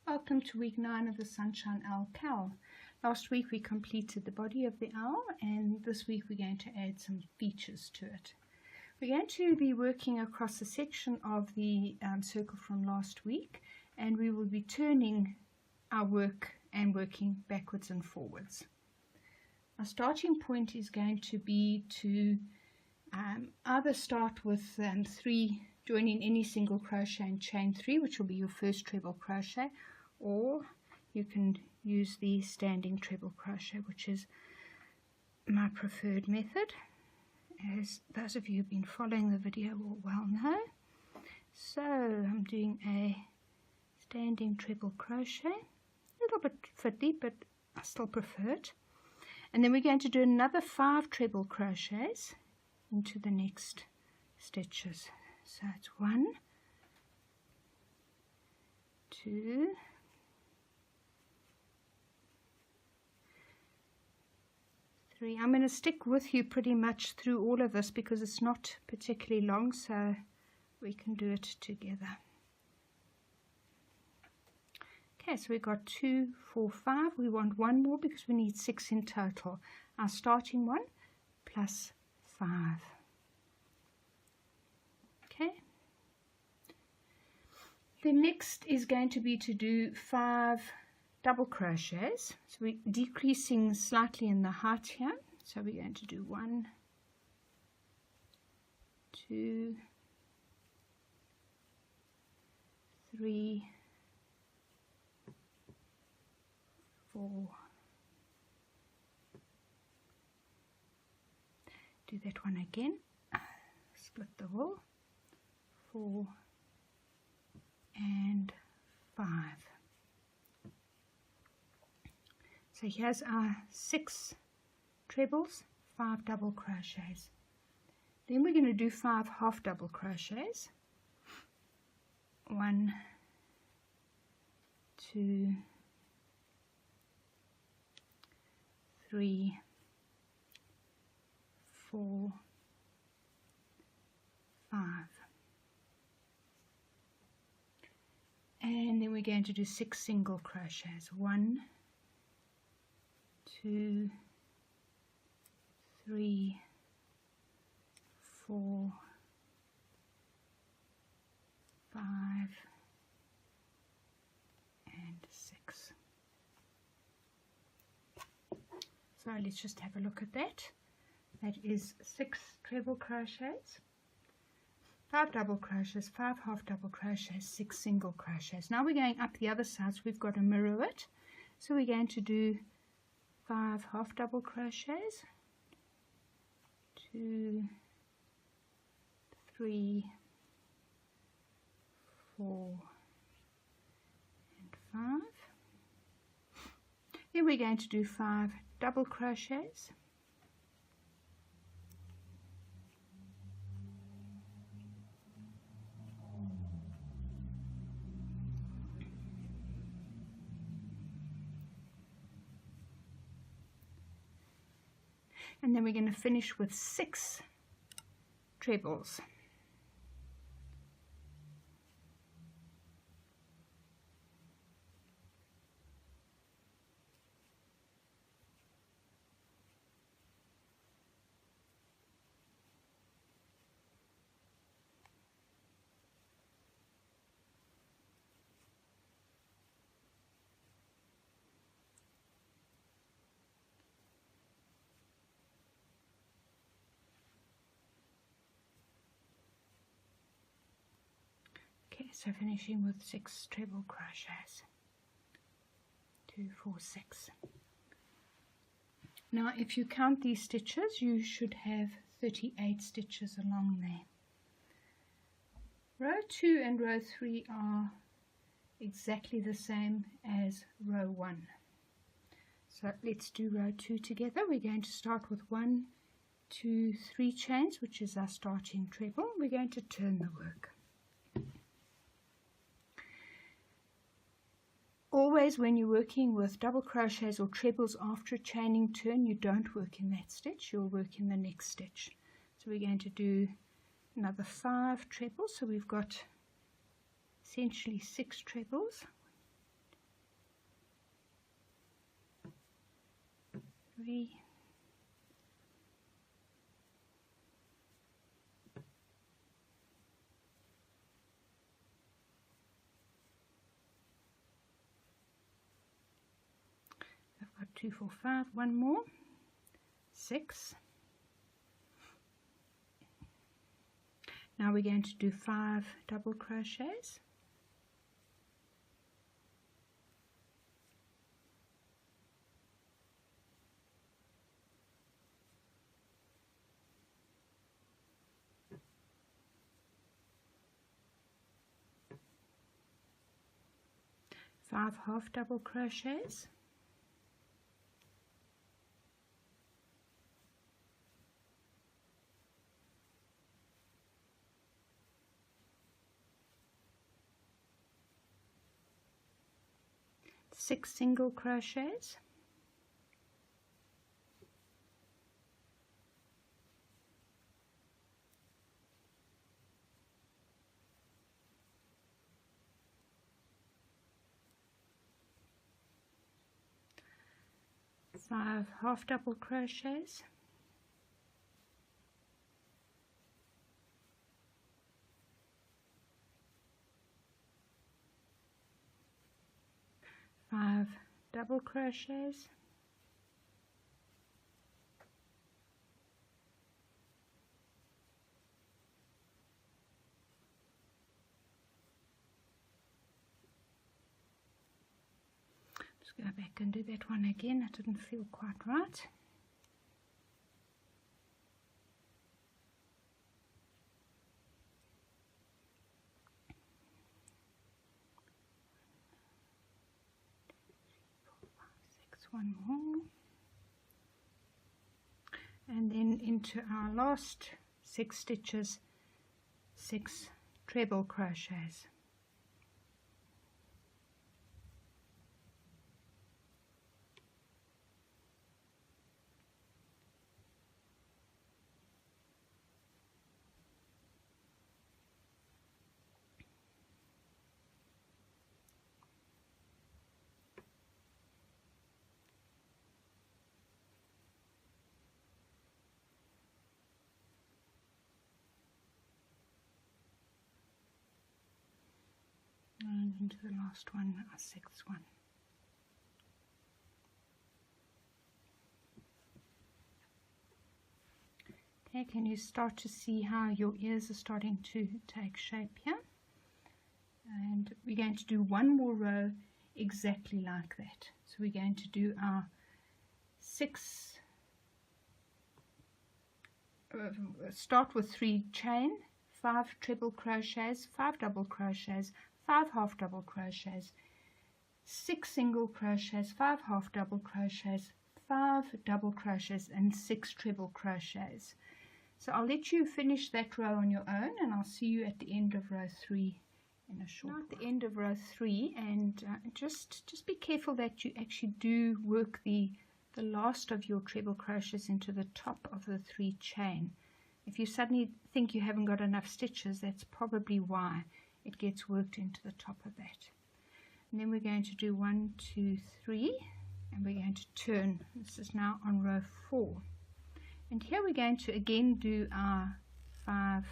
Welcome to week 9 of the Sunshine Owl Cowl. Last week we completed the body of the owl, and this week we're going to add some features to it. We're going to be working across a section of the circle from last week, and we will be turning our work and working backwards and forwards. Our starting point is going to be to either start with 3, joining any single crochet and chain 3, which will be your first treble crochet, or you can use the standing treble crochet, which is my preferred method, as those of you who've been following the video will well know. So I'm doing a standing treble crochet, a little bit fiddly, but I still prefer it. And then we're going to do another 5 treble crochets into the next stitches. So it's 1, 2, 3. I'm going to stick with you pretty much through all of this because it's not particularly long, so we can do it together. Okay, so we've got 2, 4, 5. We want one more because we need 6 in total. Our starting one plus 5. Okay. The next is going to be to do 5 double crochets. So we're decreasing slightly in the height here. So we're going to do 1, 2, 3, 4. Do that one again. Split the wool. 4 and 5. So here's our 6 trebles, 5 double crochets. Then we're going to do 5 half double crochets. 1, 2, 3, 4, 5. And then we're going to do 6 single crochets. 1, 2, 3, 4, 5, and 6. So let's just have a look at that. That is 6 treble crochets, 5 double crochets, 5 half double crochets, 6 single crochets. Now we're going up the other side, so we've got to mirror it. So we're going to do 5 half double crochets, 2, 3, 4, and 5. Then we're going to do 5 double crochets, and then we're going to finish with 6 trebles. So finishing with 6 treble crochets. 2, 4, 6. Now if you count these stitches, you should have 38 stitches along there. Row 2 and row 3 are exactly the same as row 1. So let's do row 2 together. We're going to start with 1, 2, 3 chains, which is our starting treble. We're going to turn the work. Always when you're working with double crochets or trebles after a chaining turn, you don't work in that stitch, you'll work in the next stitch. So we're going to do another 5 trebles, so we've got essentially 6 trebles. 3, I've got 2, 4, 5, one more, 6. Now we're going to do 5 double crochets. Five half double crochets, six single crochets, five half double crochets, five double crochets, just go back and do that one again. It didn't feel quite right. One more, and then into our last 6 stitches, 6 treble crochets. And into the last one, our 6th one. Okay, can you start to see how your ears are starting to take shape here? And we're going to do one more row exactly like that. So we're going to do our 6, start with 3 chain, 5 treble crochets, 5 double crochets, 5 half double crochets, 6 single crochets, 5 half double crochets, 5 double crochets, and 6 treble crochets. So I'll let you finish that row on your own, and I'll see you at the end of row 3 in a short while. At the end of row 3, and just be careful that you actually do work the last of your treble crochets into the top of the 3 chain. If you suddenly think you haven't got enough stitches, that's probably why it gets worked into the top of that. And then we're going to do 1, 2, 3, and we're going to turn. This is now on row 4, and here we're going to again do our 5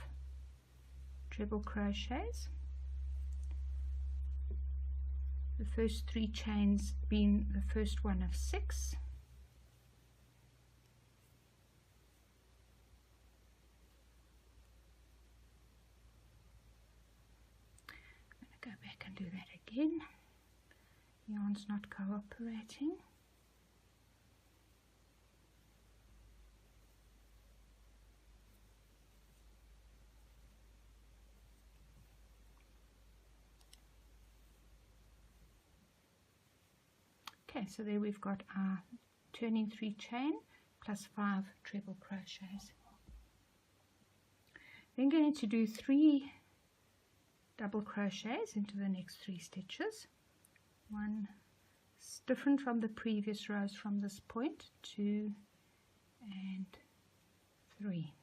treble crochets, the first 3 chains being the first one of 6, go back and do that again. Yarn's not cooperating. Okay, so there we've got our turning 3 chain plus 5 treble crochets. Then going to do 3 double crochets into the next 3 stitches. 1, it's different from the previous rows from this point, 2 and 3.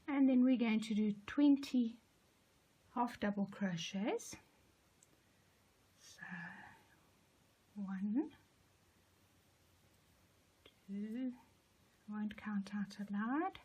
And then we're going to do 20 half double crochets. So 1, 2, I won't count out aloud.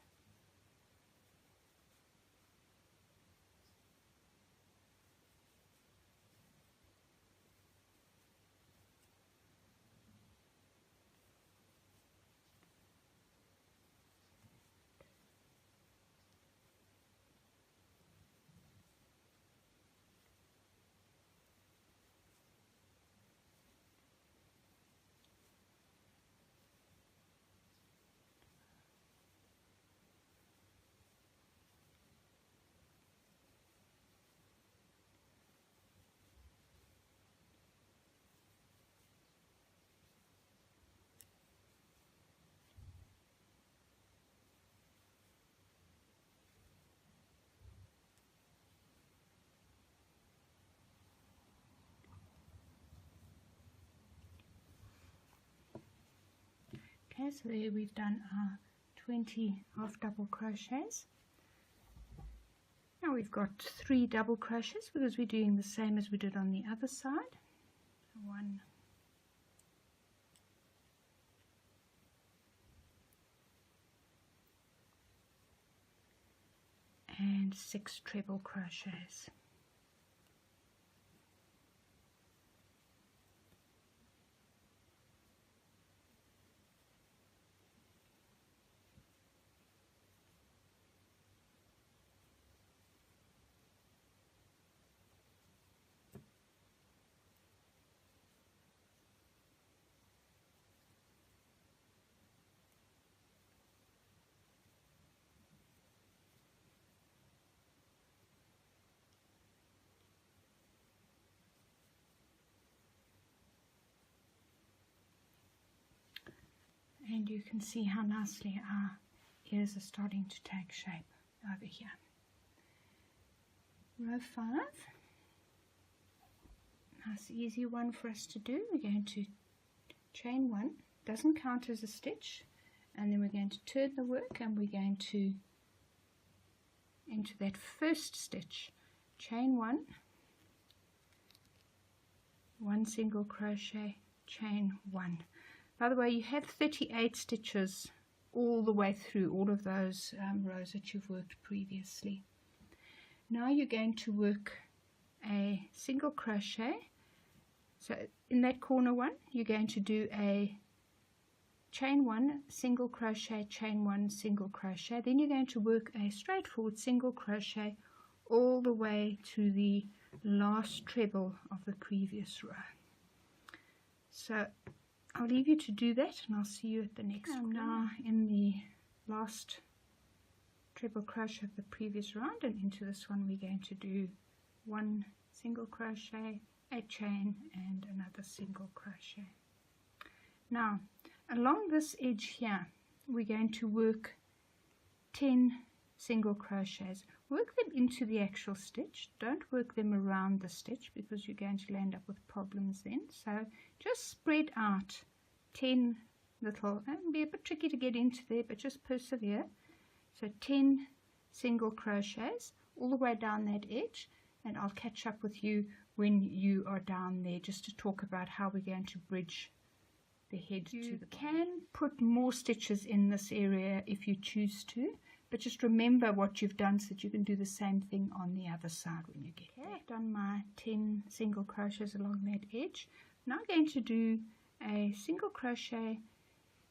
Okay, so there we've done our 20 half double crochets. Now we've got 3 double crochets because we're doing the same as we did on the other side. 1, and 6 treble crochets. And you can see how nicely our ears are starting to take shape over here. Row 5, nice easy one for us to do. We're going to chain 1, doesn't count as a stitch, and then we're going to turn the work and we're going to, into that first stitch, chain 1, 1 single crochet, chain 1. By the way, you have 38 stitches all the way through all of those rows that you've worked previously. Now you're going to work a single crochet. So in that corner one, you're going to do a chain 1, single crochet, chain 1, single crochet. Then you're going to work a straightforward single crochet all the way to the last treble of the previous row. So I'll leave you to do that and I'll see you at the next one. Now in the last treble crochet of the previous round, and into this one we're going to do 1 single crochet, a chain and another single crochet. Now along this edge here we're going to work 10 single crochets. Work them into the actual stitch, don't work them around the stitch because you're going to end up with problems then. So just spread out 10 little, and be a bit tricky to get into there, but just persevere. So 10 single crochets all the way down that edge, and I'll catch up with you when you are down there just to talk about how we're going to bridge the head to the body. You can put more stitches in this area if you choose to, but just remember what you've done so that you can do the same thing on the other side when you get there. I've done my 10 single crochets along that edge. Now I'm going to do a single crochet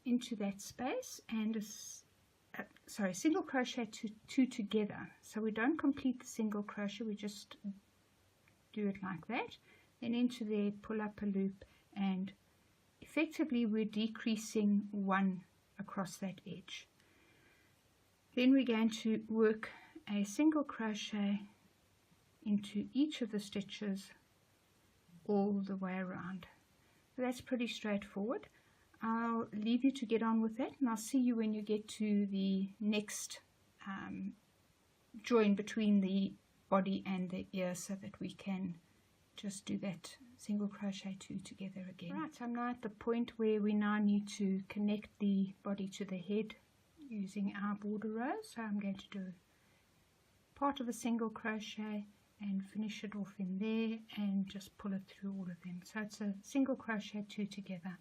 into that space and a single crochet to 2 together. So we don't complete the single crochet, we just do it like that. Then into there, pull up a loop, and effectively we're decreasing 1 across that edge. Then we're going to work a single crochet into each of the stitches all the way around. So that's pretty straightforward. I'll leave you to get on with that, and I'll see you when you get to the next join between the body and the ear, so that we can just do that single crochet 2 together again. Right, so I'm now at the point where we now need to connect the body to the head using our border row. So I'm going to do part of a single crochet and finish it off in there and just pull it through all of them. So it's a single crochet 2 together.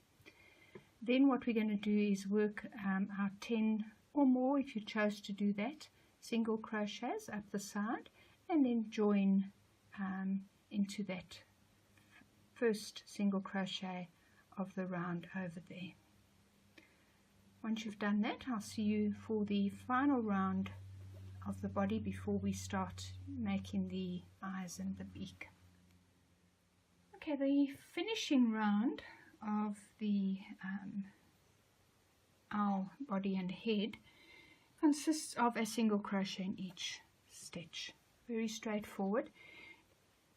Then what we're going to do is work our 10 or more, if you chose to do that, single crochets up the side, and then join into that first single crochet of the round over there. Once you've done that, I'll see you for the final round of the body before we start making the eyes and the beak. Okay, the finishing round of the owl body and head consists of a single crochet in each stitch. Very straightforward.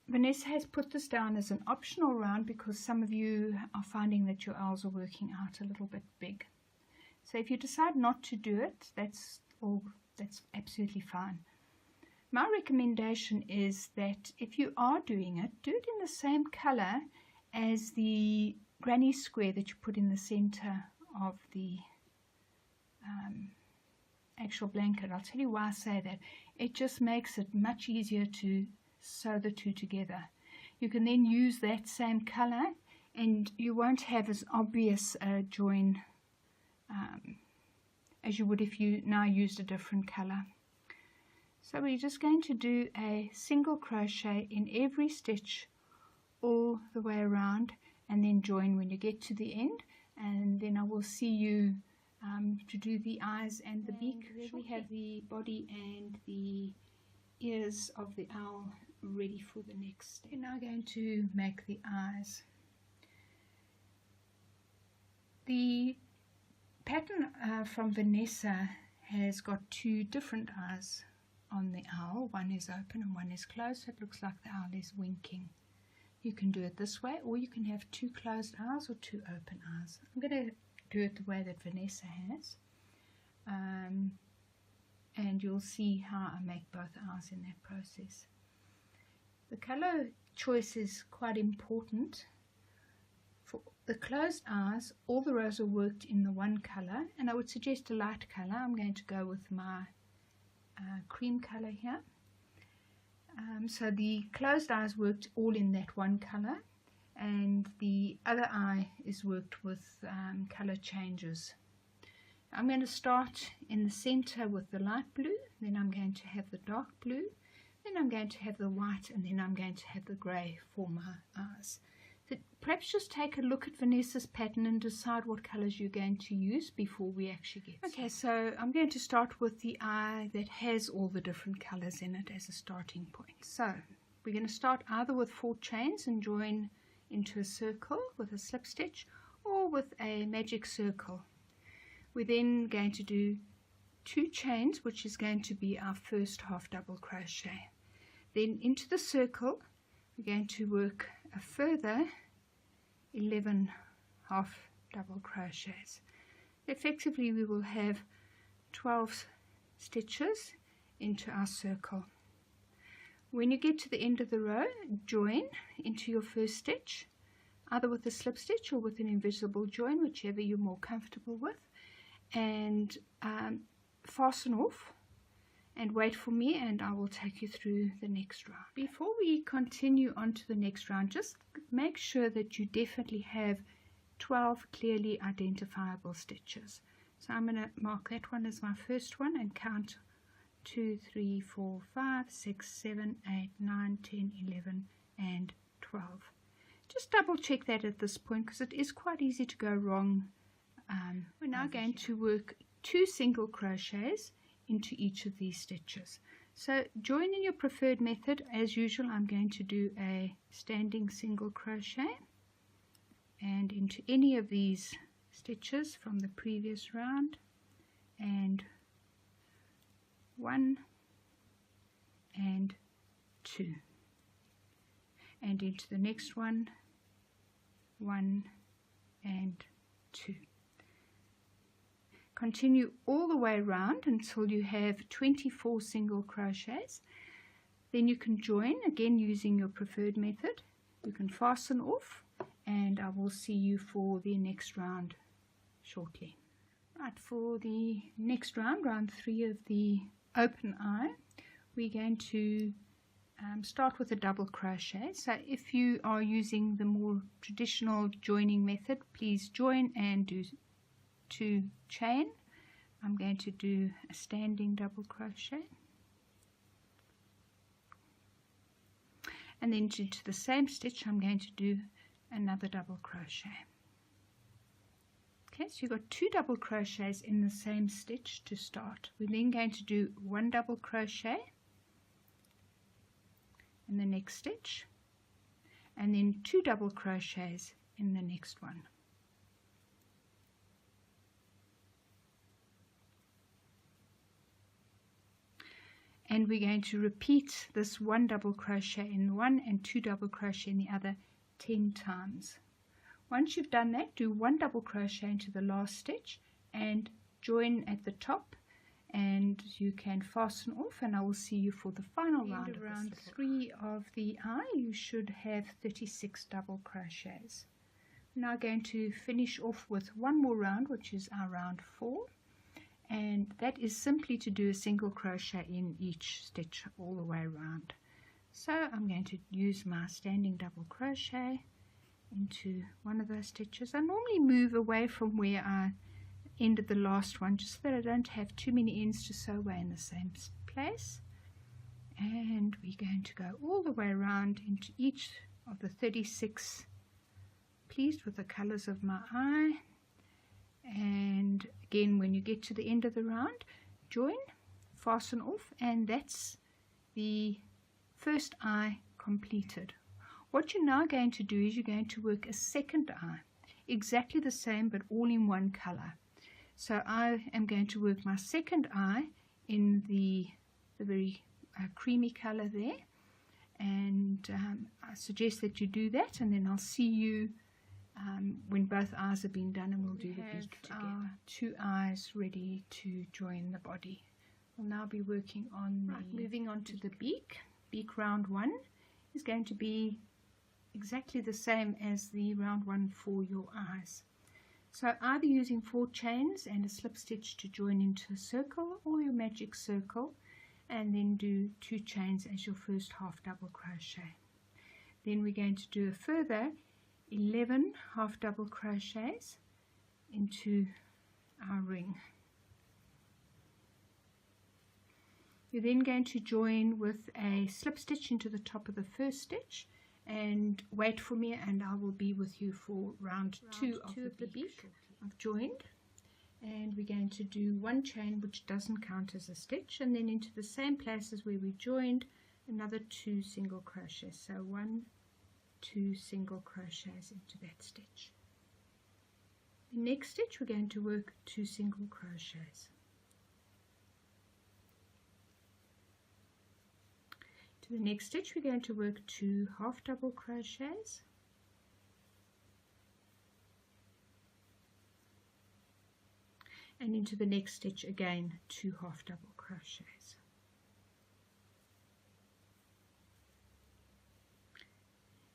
Vanessa has put this down as an optional round because some of you are finding that your owls are working out a little bit big. So if you decide not to do it, that's absolutely fine. My recommendation is that if you are doing it, do it in the same color as the granny square that you put in the center of the actual blanket. I'll tell you why I say that. It just makes it much easier to sew the two together. You can then use that same color and you won't have as obvious a join as you would if you now used a different color. So we're just going to do a single crochet in every stitch all the way around, and then join when you get to the end, and then I will see you to do the eyes and the beak. We have the body and the ears of the owl ready for the next step. We're now going to make the eyes. The pattern from Vanessa has got two different eyes on the owl. One is open and one is closed, so it looks like the owl is winking. You can do it this way, or you can have two closed eyes or two open eyes. I'm going to do it the way that Vanessa has, and you'll see how I make both eyes in that process. The color choice is quite important. For the closed eyes, all the rows are worked in the one color, and I would suggest a light color. I'm going to go with my cream color here. So the closed eye is worked all in that one color, and the other eye is worked with color changes. I'm going to start in the center with the light blue, then I'm going to have the dark blue, then I'm going to have the white, and then I'm going to have the gray for my eyes. So perhaps just take a look at Vanessa's pattern and decide what colors you're going to use before we actually get started. Okay, so I'm going to start with the eye that has all the different colors in it as a starting point. So we're going to start either with 4 chains and join into a circle with a slip stitch, or with a magic circle. We're then going to do 2 chains, which is going to be our first half double crochet. Then into the circle we're going to work a further 11 half double crochets. Effectively we will have 12 stitches into our circle. When you get to the end of the row, join into your first stitch, either with a slip stitch or with an invisible join, whichever you're more comfortable with, and fasten off and wait for me, and I will take you through the next round. Before we continue on to the next round, just make sure that you definitely have 12 clearly identifiable stitches. So I'm going to mark that one as my first one and count 2, 3, 4, 5, 6, 7, 8, 9, 10, 11 and 12. Just double check that at this point, because it is quite easy to go wrong. We're now going to work 2 single crochets into each of these stitches. So join in your preferred method. As usual, I'm going to do a standing single crochet and into any of these stitches from the previous round, and 1 and 2, and into the next one, 1 and 2. Continue all the way around until you have 24 single crochets. Then you can join again using your preferred method. You can fasten off, and I will see you for the next round shortly. Right, for the next round, round 3 of the open eye, we're going to start with a double crochet. So if you are using the more traditional joining method, please join and do 2 chain. I'm going to do a standing double crochet, and then into the same stitch I'm going to do another double crochet. Okay, so you've got 2 double crochets in the same stitch to start. We're then going to do 1 double crochet in the next stitch, and then 2 double crochets in the next one. And we're going to repeat this 1 double crochet in one and 2 double crochet in the other 10 times. Once you've done that, do 1 double crochet into the last stitch and join at the top, and you can fasten off, and I will see you for the final round. Around 3 of the eye you should have 36 double crochets. We're now going to finish off with one more round, which is our round 4, and that is simply to do a single crochet in each stitch all the way around. So I'm going to use my standing double crochet into one of those stitches. I normally move away from where I ended the last one, just so that I don't have too many ends to sew away in the same place. And we're going to go all the way around into each of the 36. Pleased with the colors of my eye. And again, when you get to the end of the round, join, fasten off, and that's the first eye completed. What you're now going to do is you're going to work a second eye, exactly the same but all in one color. So I am going to work my second eye in the very creamy color there, and I suggest that you do that, and then I'll see you when both eyes have been done, and we'll do the beak together. Our 2 eyes ready to join the body. We'll now be working on moving on to the beak. Beak round 1 is going to be exactly the same as the round 1 for your eyes. So either using 4 chains and a slip stitch to join into a circle, or your magic circle, and then do 2 chains as your first half double crochet. Then we're going to do a further 11 half double crochets into our ring. You're then going to join with a slip stitch into the top of the first stitch, and wait for me, and I will be with you for round 2 of the beak. I've joined, and we're going to do 1 chain, which doesn't count as a stitch, and then into the same places where we joined, another 2 single crochets. So 1, 2 single crochets into that stitch. The next stitch we're going to work 2 single crochets. To the next stitch we're going to work 2 half double crochets, and into the next stitch again 2 half double crochets.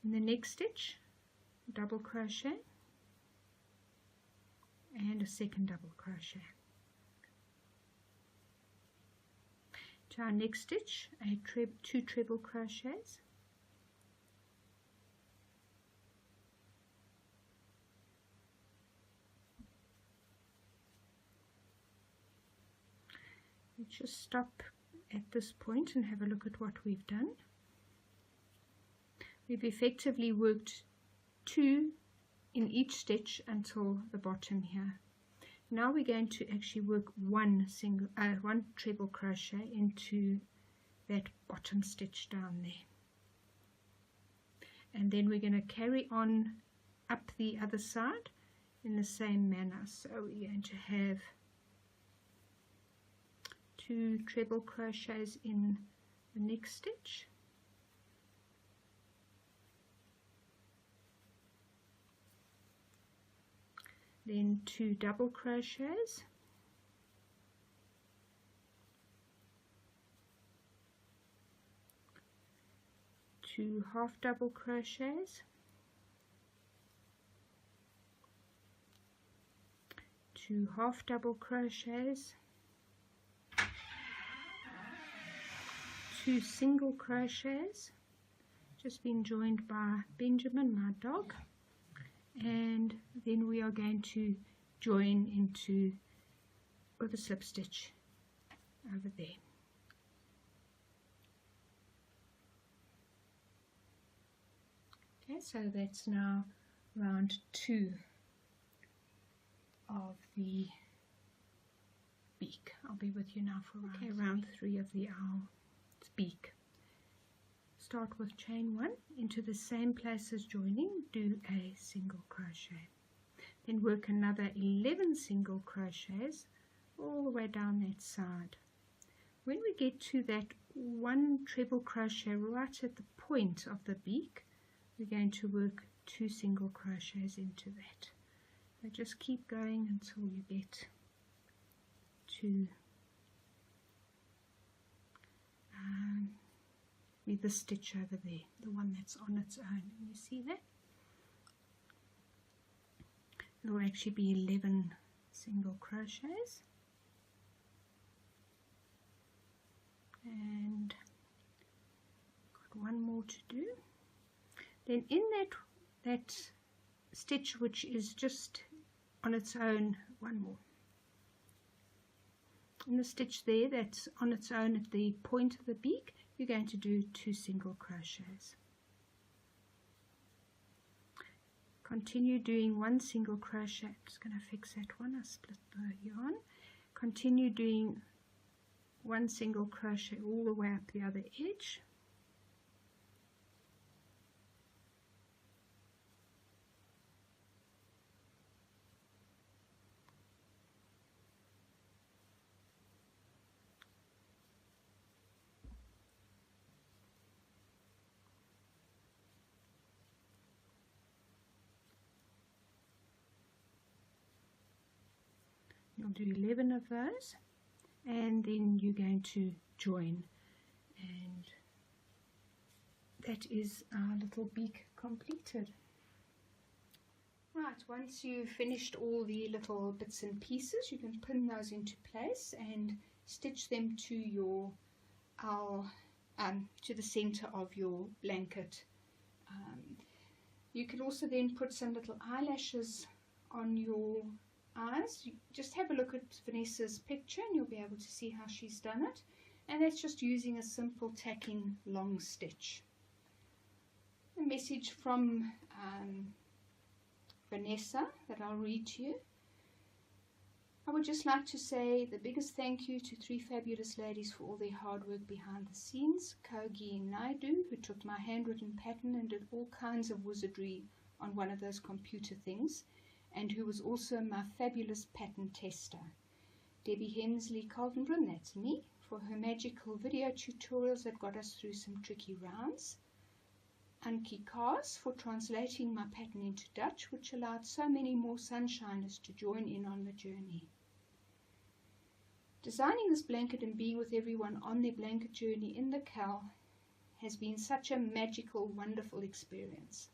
In the next stitch, double crochet and a second double crochet. To our next stitch, 2 treble crochets, let's just stop at this point and have a look at what we've done. We've effectively worked 2 in each stitch until the bottom here. Now we're going to actually work 1 treble crochet into that bottom stitch down there, and then we're going to carry on up the other side in the same manner. So we're going to have 2 treble crochets in the next stitch, then 2 double crochets, two half double crochets, 2 half double crochets, 2 single crochets, just been joined by Benjamin, my dog, and then we are going to join into with a slip stitch over there. Okay, so that's now round 2 of the beak. I'll be with you now for round 3 of the owl's beak. Start with chain 1 into the same place as joining, do a single crochet, then work another 11 single crochets all the way down that side. When we get to that 1 treble crochet right at the point of the beak, we're going to work 2 single crochets into that. So just keep going until you get to the stitch over there, the one that's on its own. You see that? It will actually be 11 single crochets, and got one more to do. Then in that stitch which is just on its own, one more. In the stitch there that's on its own at the point of the beak, you're going to do 2 single crochets. Continue doing 1 single crochet. I'm just going to fix that one. I split the yarn. Continue doing 1 single crochet all the way up the other edge. You'll do 11 of those, and then you're going to join, and that is our little beak completed. Right, once you've finished all the little bits and pieces, you can pin those into place and stitch them to your owl, to the center of your blanket. You can also then put some little eyelashes on your eyes. You just have a look at Vanessa's picture and you'll be able to see how she's done it, and that's just using a simple tacking long stitch. A message from Vanessa that I'll read to you. I would just like to say the biggest thank you to 3 fabulous ladies for all their hard work behind the scenes. Kogi Naidu, who took my handwritten pattern and did all kinds of wizardry on one of those computer things, and who was also my fabulous pattern tester. Debbie Hensley Coldenbrun, that's me, for her magical video tutorials that got us through some tricky rounds. Anki Kars for translating my pattern into Dutch, which allowed so many more sunshiners to join in on the journey. Designing this blanket and being with everyone on their blanket journey in the Cal has been such a magical, wonderful experience.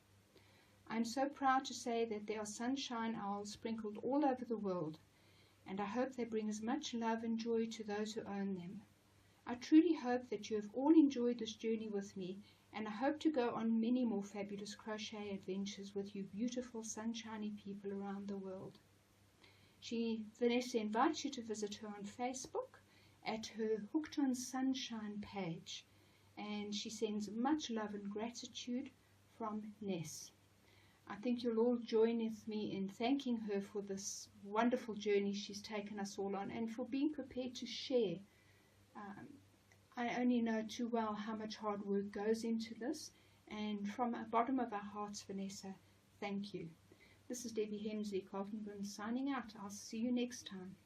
I'm so proud to say that there are sunshine owls sprinkled all over the world, and I hope they bring as much love and joy to those who own them. I truly hope that you have all enjoyed this journey with me, and I hope to go on many more fabulous crochet adventures with you beautiful sunshiny people around the world. Vanessa invites you to visit her on Facebook at her Hooked on Sunshine page, and she sends much love and gratitude from Ness. I think you'll all join with me in thanking her for this wonderful journey she's taken us all on, and for being prepared to share. I only know too well how much hard work goes into this, and from the bottom of our hearts, Vanessa, thank you. This is Debbie Hensley Coldenbrun signing out. I'll see you next time.